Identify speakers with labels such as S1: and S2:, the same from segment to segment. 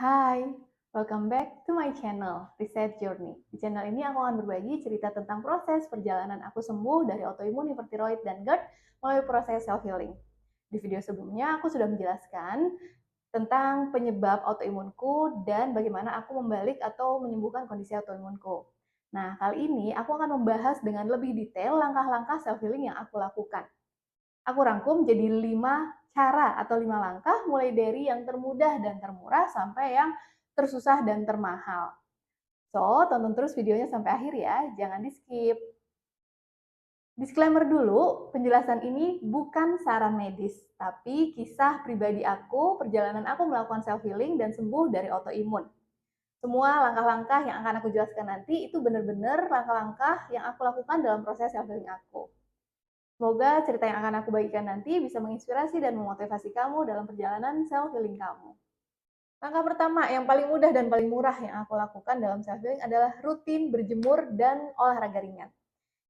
S1: Hai, welcome back to my channel, Reset Journey. Di channel ini aku akan berbagi cerita tentang proses perjalanan aku sembuh dari autoimun hipertiroid dan GERD melalui proses self-healing. Di video sebelumnya, aku sudah menjelaskan tentang penyebab autoimunku dan bagaimana aku membalik atau menyembuhkan kondisi autoimunku. Nah, kali ini aku akan membahas dengan lebih detail langkah-langkah self-healing yang aku lakukan. Aku rangkum jadi 5 cara atau 5 langkah, mulai dari yang termudah dan termurah sampai yang tersusah dan termahal. So, tonton terus videonya sampai akhir ya, jangan di skip. Disclaimer dulu, penjelasan ini bukan saran medis, tapi kisah pribadi aku, perjalanan aku melakukan self-healing dan sembuh dari autoimun. Semua langkah-langkah yang akan aku jelaskan nanti itu benar-benar langkah-langkah yang aku lakukan dalam proses self-healing aku. Semoga cerita yang akan aku bagikan nanti bisa menginspirasi dan memotivasi kamu dalam perjalanan self-healing kamu. Langkah pertama yang paling mudah dan paling murah yang aku lakukan dalam self-healing adalah rutin berjemur dan olahraga ringan.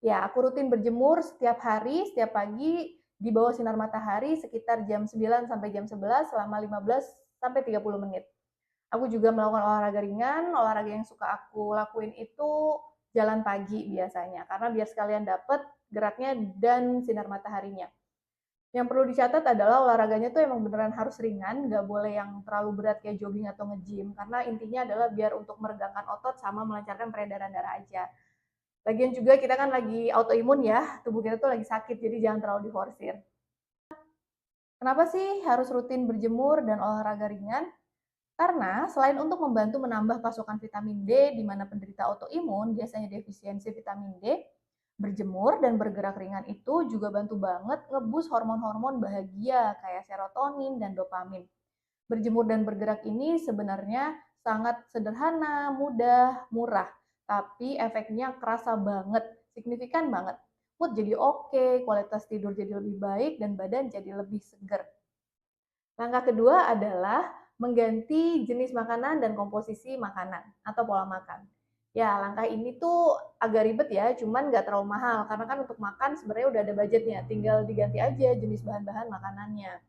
S1: Ya, aku rutin berjemur setiap hari, setiap pagi di bawah sinar matahari sekitar jam 9 sampai jam 11 selama 15 sampai 30 menit. Aku juga melakukan olahraga ringan, olahraga yang suka aku lakuin itu jalan pagi biasanya, karena biar sekalian dapet geraknya dan sinar mataharinya. Yang perlu dicatat adalah olahraganya tuh emang beneran harus ringan, nggak boleh yang terlalu berat kayak jogging atau nge-gym, karena intinya adalah biar untuk meregangkan otot sama melancarkan peredaran darah aja. Lagian juga kita kan lagi autoimun ya, tubuh kita tuh lagi sakit, jadi jangan terlalu diforsir. Kenapa sih harus rutin berjemur dan olahraga ringan? Karena selain untuk membantu menambah pasokan vitamin D di mana penderita autoimun biasanya defisiensi vitamin D, berjemur dan bergerak ringan itu juga bantu banget ngebus hormon-hormon bahagia kayak serotonin dan dopamin. Berjemur dan bergerak ini sebenarnya sangat sederhana, mudah, murah, tapi efeknya kerasa banget, signifikan banget. Mood jadi oke, kualitas tidur jadi lebih baik, dan badan jadi lebih seger. Langkah kedua adalah mengganti jenis makanan dan komposisi makanan atau pola makan. Ya, langkah ini tuh agak ribet ya, cuman nggak terlalu mahal. Karena kan untuk makan sebenarnya udah ada budgetnya, tinggal diganti aja jenis bahan-bahan makanannya.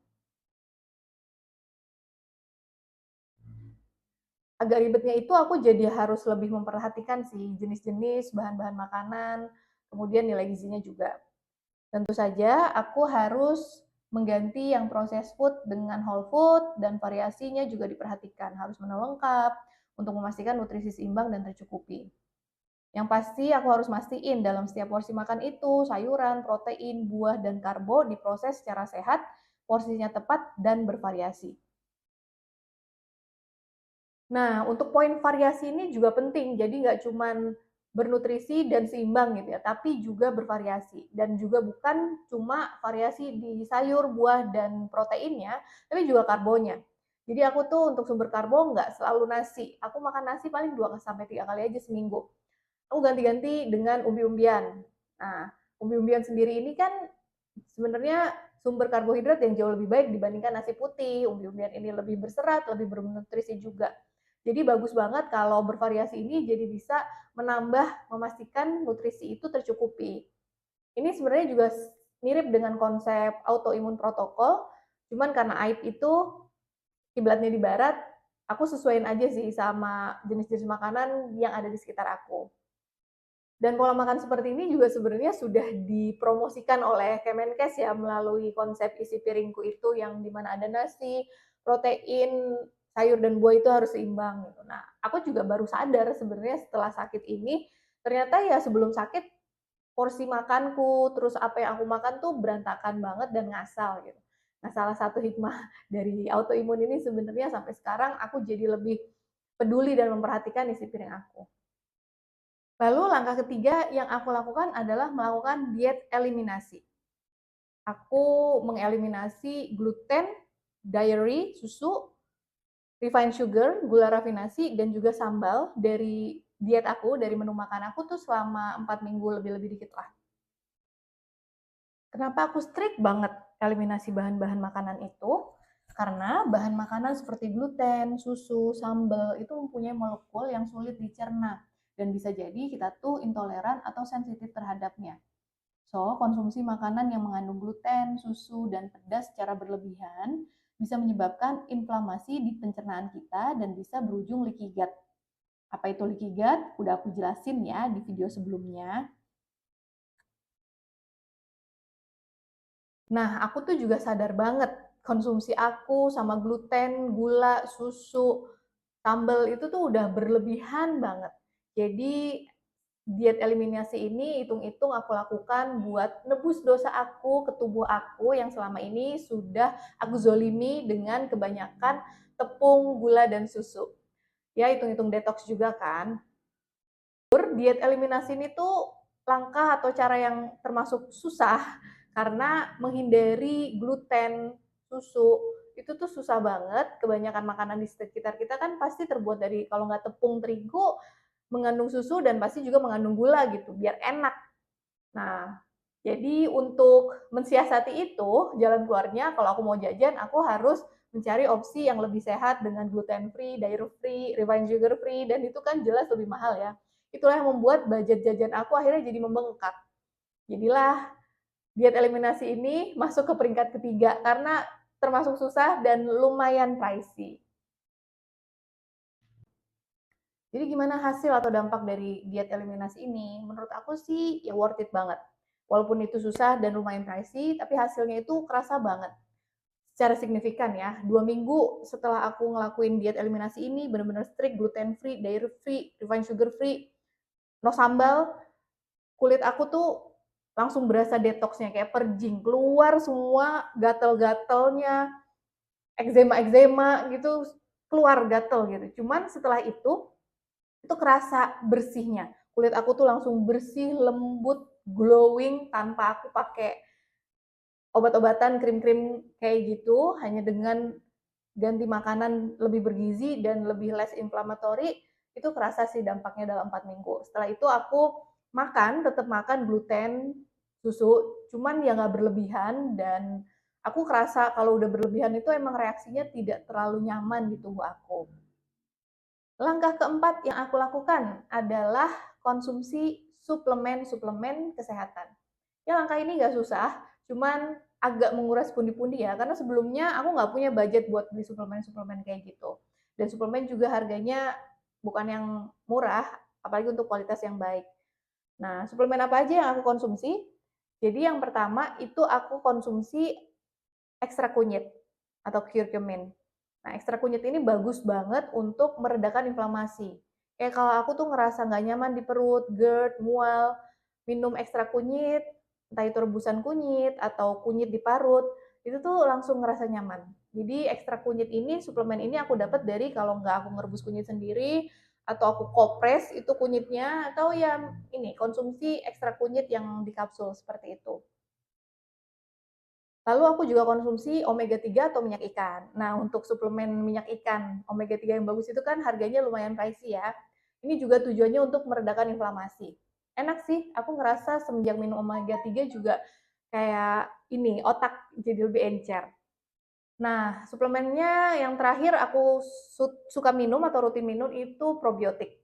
S1: Agak ribetnya itu aku jadi harus lebih memperhatikan sih jenis-jenis bahan-bahan makanan, kemudian nilai gizinya juga. Tentu saja aku harus mengganti yang proses food dengan whole food dan variasinya juga diperhatikan. Harus menu lengkap untuk memastikan nutrisi seimbang dan tercukupi. Yang pasti aku harus mastiin dalam setiap porsi makan itu sayuran, protein, buah, dan karbo diproses secara sehat, porsinya tepat, dan bervariasi. Nah, untuk poin variasi ini juga penting, jadi nggak cuma bernutrisi dan seimbang gitu ya, tapi juga bervariasi. Dan juga bukan cuma variasi di sayur, buah, dan proteinnya, tapi juga karbonya. Jadi aku tuh untuk sumber karbo nggak selalu nasi. Aku makan nasi paling 2 sampai 3 kali aja seminggu. Aku ganti-ganti dengan umbi-umbian. Nah, umbi-umbian sendiri ini kan sebenarnya sumber karbohidrat yang jauh lebih baik dibandingkan nasi putih. Umbi-umbian ini lebih berserat, lebih bernutrisi juga. Jadi bagus banget kalau bervariasi ini jadi bisa menambah, memastikan nutrisi itu tercukupi. Ini sebenarnya juga mirip dengan konsep autoimun protokol, cuman karena AIP itu kiblatnya di barat, aku sesuaiin aja sih sama jenis-jenis makanan yang ada di sekitar aku. Dan pola makan seperti ini juga sebenarnya sudah dipromosikan oleh Kemenkes ya melalui konsep isi piringku itu yang dimana ada nasi, protein, sayur dan buah itu harus seimbang gitu. Nah, aku juga baru sadar sebenarnya setelah sakit ini ternyata ya sebelum sakit porsi makanku terus apa yang aku makan tuh berantakan banget dan ngasal gitu. Nah, salah satu hikmah dari autoimun ini sebenarnya sampai sekarang aku jadi lebih peduli dan memperhatikan isi piring aku. Lalu langkah ketiga yang aku lakukan adalah melakukan diet eliminasi. Aku mengeliminasi gluten, dairy, susu, refined sugar, gula rafinasi, dan juga sambal dari diet aku, dari menu makan aku tuh selama 4 minggu lebih-lebih dikit lah. Kenapa aku strict banget eliminasi bahan-bahan makanan itu? Karena bahan makanan seperti gluten, susu, sambal itu mempunyai molekul yang sulit dicerna dan bisa jadi kita tuh intoleran atau sensitif terhadapnya. So, konsumsi makanan yang mengandung gluten, susu, dan pedas secara berlebihan bisa menyebabkan inflamasi di pencernaan kita dan bisa berujung leaky gut. Apa itu leaky gut? Udah aku jelasin ya di video sebelumnya. Nah, aku tuh juga sadar banget konsumsi aku sama gluten, gula, susu, sambal itu tuh udah berlebihan banget. Jadi diet eliminasi ini hitung-hitung aku lakukan buat nebus dosa aku ke tubuh aku yang selama ini sudah aku zolimi dengan kebanyakan tepung, gula, dan susu. Ya, hitung-hitung detox juga kan. Diet eliminasi ini tuh langkah atau cara yang termasuk susah karena menghindari gluten, susu, itu tuh susah banget. Kebanyakan makanan di sekitar kita kan pasti terbuat dari kalau nggak tepung terigu, mengandung susu dan pasti juga mengandung gula gitu, biar enak. Nah, jadi untuk mensiasati itu, jalan keluarnya kalau aku mau jajan, aku harus mencari opsi yang lebih sehat dengan gluten free, dairy free, refined sugar free, dan itu kan jelas lebih mahal ya. Itulah yang membuat budget jajan aku akhirnya jadi membengkak. Jadilah diet eliminasi ini masuk ke peringkat ketiga karena termasuk susah dan lumayan pricey. Jadi gimana hasil atau dampak dari diet eliminasi ini? Menurut aku sih ya worth it banget. Walaupun itu susah dan lumayan pricey, tapi hasilnya itu kerasa banget. Secara signifikan ya, 2 minggu setelah aku ngelakuin diet eliminasi ini, bener-bener strict, gluten free, dairy free, refined sugar free, no sambal, kulit aku tuh langsung berasa detoxnya, kayak purging, keluar semua gatel-gatelnya, eczema-eczema gitu, keluar gatel gitu. Cuman setelah itu kerasa bersihnya. Kulit aku tuh langsung bersih, lembut, glowing tanpa aku pakai obat-obatan, krim-krim kayak gitu, hanya dengan ganti makanan lebih bergizi dan lebih less inflammatory, itu kerasa sih dampaknya dalam 4 minggu. Setelah itu aku tetap makan gluten, susu, cuman ya nggak berlebihan dan aku kerasa kalau udah berlebihan itu emang reaksinya tidak terlalu nyaman di tubuh aku. Langkah keempat yang aku lakukan adalah konsumsi suplemen-suplemen kesehatan. Ya langkah ini nggak susah, cuman agak menguras pundi-pundi ya, karena sebelumnya aku nggak punya budget buat beli suplemen-suplemen kayak gitu. Dan suplemen juga harganya bukan yang murah, apalagi untuk kualitas yang baik. Nah, suplemen apa aja yang aku konsumsi? Jadi yang pertama itu aku konsumsi ekstra kunyit atau curcumin. Nah, ekstra kunyit ini bagus banget untuk meredakan inflamasi. Kayak kalau aku tuh ngerasa nggak nyaman di perut, GERD, mual, minum ekstra kunyit, entah itu rebusan kunyit atau kunyit di parut, itu tuh langsung ngerasa nyaman. Jadi ekstra kunyit ini, suplemen ini aku dapat dari kalau nggak aku ngerebus kunyit sendiri, atau aku kopres itu kunyitnya, atau ya ini konsumsi ekstra kunyit yang di kapsul seperti itu. Lalu aku juga konsumsi omega 3 atau minyak ikan. Nah, untuk suplemen minyak ikan omega 3 yang bagus itu kan harganya lumayan pricey ya. Ini juga tujuannya untuk meredakan inflamasi. Enak sih, aku ngerasa semenjak minum omega 3 juga kayak ini, otak jadi lebih encer. Nah, suplemennya yang terakhir aku suka minum atau rutin minum itu probiotik.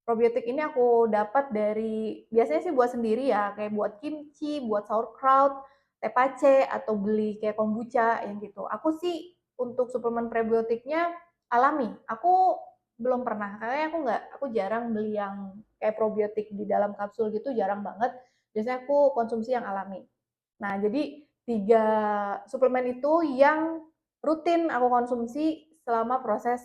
S1: Probiotik ini aku dapat dari biasanya sih buat sendiri ya, kayak buat kimchi, buat sauerkraut, teh pace, atau beli kayak kombucha yang gitu. Aku sih untuk suplemen probiotiknya alami. Aku belum pernah, karena aku jarang beli yang kayak probiotik di dalam kapsul gitu, jarang banget. Biasanya aku konsumsi yang alami. Nah, jadi 3 suplemen itu yang rutin aku konsumsi selama proses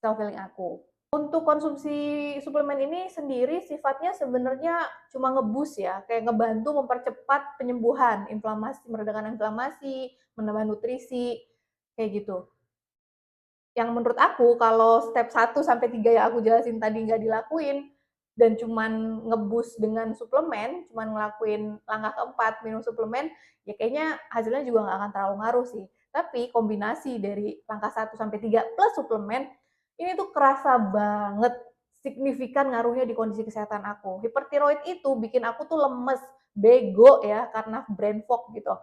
S1: self healing aku. Untuk konsumsi suplemen ini sendiri sifatnya sebenarnya cuma ngebus ya, kayak ngebantu mempercepat penyembuhan, inflamasi, meredakan inflamasi, menambah nutrisi, kayak gitu. Yang menurut aku kalau step 1 sampai 3 yang aku jelasin tadi nggak dilakuin dan cuman ngebus dengan suplemen, cuman ngelakuin langkah keempat minum suplemen, ya kayaknya hasilnya juga nggak akan terlalu ngaruh sih. Tapi kombinasi dari langkah 1 sampai 3 plus suplemen, ini tuh kerasa banget signifikan ngaruhnya di kondisi kesehatan aku. Hipertiroid itu bikin aku tuh lemes, bego ya karena brain fog gitu.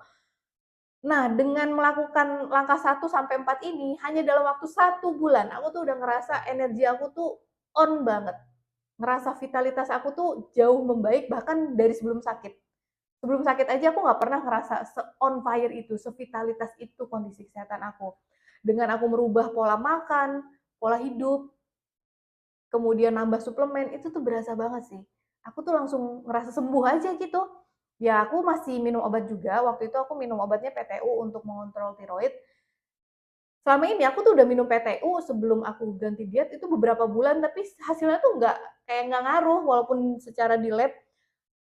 S1: Nah, dengan melakukan langkah 1 sampai 4 ini, hanya dalam waktu 1 bulan, aku tuh udah ngerasa energi aku tuh on banget. Ngerasa vitalitas aku tuh jauh membaik, bahkan dari sebelum sakit. Sebelum sakit aja aku nggak pernah ngerasa se-on fire itu, sevitalitas itu kondisi kesehatan aku. Dengan aku merubah pola makan, pola hidup, kemudian nambah suplemen, itu tuh berasa banget sih. Aku tuh langsung ngerasa sembuh aja gitu. Ya aku masih minum obat juga, waktu itu aku minum obatnya PTU untuk mengontrol tiroid. Selama ini aku tuh udah minum PTU sebelum aku ganti diet itu beberapa bulan, tapi hasilnya tuh nggak ngaruh, walaupun secara di lab,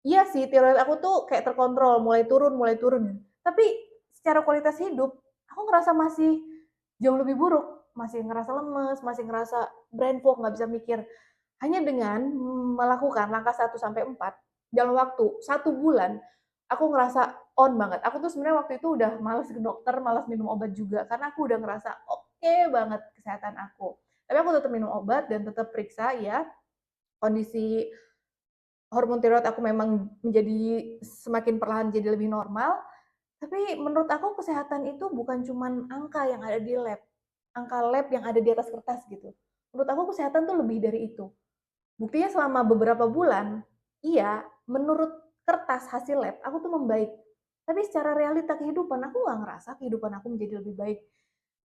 S1: iya sih tiroid aku tuh kayak terkontrol, mulai turun mulai turun. Tapi secara kualitas hidup, aku ngerasa masih jauh lebih buruk, masih ngerasa lemes, masih ngerasa brain fog, nggak bisa mikir. Hanya dengan melakukan langkah 1 sampai 4 dalam waktu 1 bulan, aku ngerasa on banget. Aku tuh sebenarnya waktu itu udah males ke dokter, males minum obat juga, karena aku udah ngerasa oke banget kesehatan aku. Tapi aku tetap minum obat dan tetap periksa ya, kondisi hormon tiroid aku memang menjadi semakin perlahan jadi lebih normal, tapi menurut aku kesehatan itu bukan cuman angka yang ada di lab, angka lab yang ada di atas kertas gitu. Menurut aku kesehatan tuh lebih dari itu. Buktinya selama beberapa bulan, iya, menurut kertas hasil lab, aku tuh membaik. Tapi secara realita kehidupan, aku nggak ngerasa kehidupan aku menjadi lebih baik.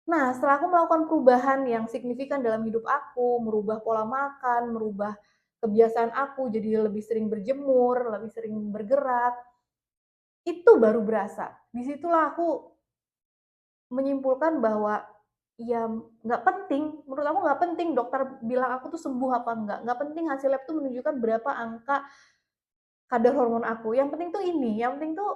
S1: Nah, setelah aku melakukan perubahan yang signifikan dalam hidup aku, merubah pola makan, merubah kebiasaan aku, jadi lebih sering berjemur, lebih sering bergerak, itu baru berasa. Disitulah aku menyimpulkan bahwa ya nggak penting, menurut aku nggak penting dokter bilang aku tuh sembuh apa nggak penting hasil lab tuh menunjukkan berapa angka kadar hormon aku, yang penting tuh ini, yang penting tuh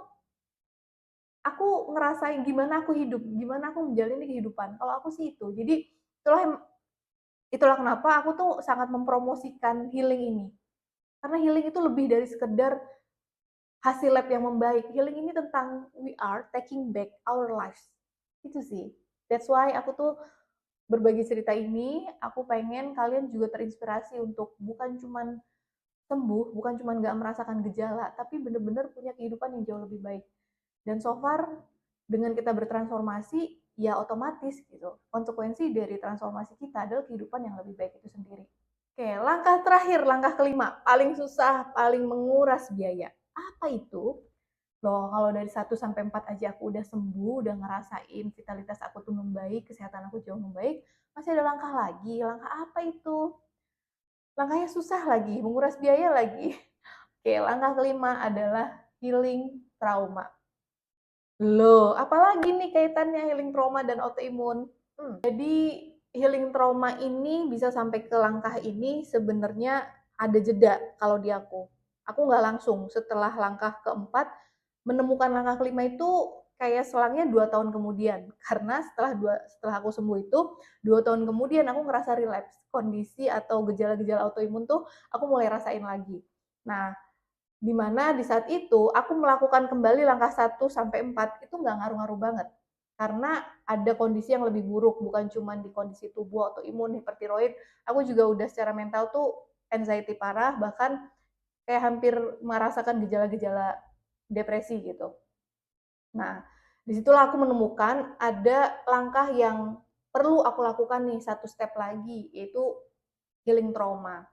S1: aku ngerasain gimana aku hidup, gimana aku menjalani kehidupan, kalau aku sih itu. Jadi itulah kenapa aku tuh sangat mempromosikan healing ini, karena healing itu lebih dari sekedar hasil lab yang membaik, healing ini tentang we are taking back our lives, itu sih. That's why aku tuh berbagi cerita ini, aku pengen kalian juga terinspirasi untuk bukan cuman sembuh, bukan cuman nggak merasakan gejala, tapi bener-bener punya kehidupan yang jauh lebih baik. Dan so far, dengan kita bertransformasi, ya otomatis gitu. Konsekuensi dari transformasi kita adalah kehidupan yang lebih baik itu sendiri. Oke, langkah terakhir, langkah kelima, paling susah, paling menguras biaya. Apa itu? Loh, kalau dari 1 sampai 4 aja aku udah sembuh, udah ngerasain vitalitas aku tuh membaik, kesehatan aku jauh membaik, masih ada langkah lagi. Langkah apa itu? Langkahnya susah lagi, menguras biaya lagi. Oke, langkah kelima adalah healing trauma. Loh, apalagi nih kaitannya healing trauma dan autoimun? Jadi healing trauma ini bisa sampai ke langkah ini sebenarnya ada jeda kalau di aku. Aku nggak langsung setelah langkah keempat menemukan langkah kelima itu kayak selangnya 2 tahun kemudian. Karena setelah aku sembuh itu 2 tahun kemudian aku ngerasa relapse kondisi atau gejala-gejala autoimun tuh aku mulai rasain lagi. Nah, di mana di saat itu aku melakukan kembali langkah 1 sampai 4 itu nggak ngaruh-ngaruh banget. Karena ada kondisi yang lebih buruk, bukan cuma di kondisi tubuh autoimun, hipertiroid, aku juga udah secara mental tuh anxiety parah, bahkan kayak hampir merasakan gejala-gejala depresi gitu. Nah, disitulah aku menemukan ada langkah yang perlu aku lakukan nih, 1 step lagi, yaitu healing trauma.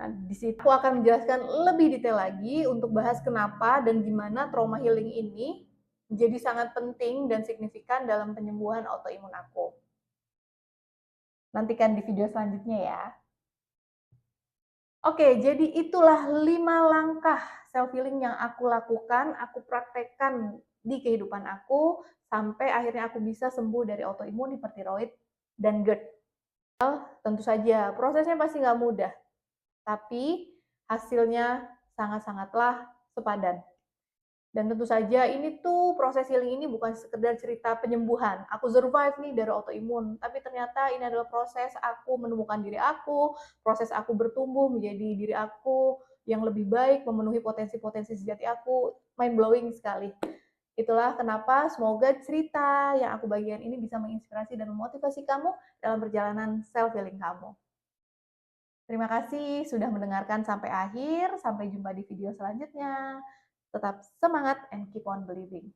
S1: Nah, di situ aku akan menjelaskan lebih detail lagi untuk bahas kenapa dan gimana trauma healing ini menjadi sangat penting dan signifikan dalam penyembuhan autoimun aku. Nantikan di video selanjutnya ya. Oke, jadi itulah 5 langkah self healing yang aku lakukan, aku praktekkan di kehidupan aku sampai akhirnya aku bisa sembuh dari autoimun, hipertiroid, dan GERD. Tentu saja prosesnya pasti nggak mudah, tapi hasilnya sangat-sangatlah sepadan. Dan tentu saja ini tuh proses healing ini bukan sekedar cerita penyembuhan. Aku survive nih dari autoimun, tapi ternyata ini adalah proses aku menemukan diri aku, proses aku bertumbuh menjadi diri aku yang lebih baik, memenuhi potensi-potensi sejati aku, mind blowing sekali. Itulah kenapa semoga cerita yang aku bagikan ini bisa menginspirasi dan memotivasi kamu dalam perjalanan self healing kamu. Terima kasih sudah mendengarkan sampai akhir. Sampai jumpa di video selanjutnya. Tetap semangat and keep on believing.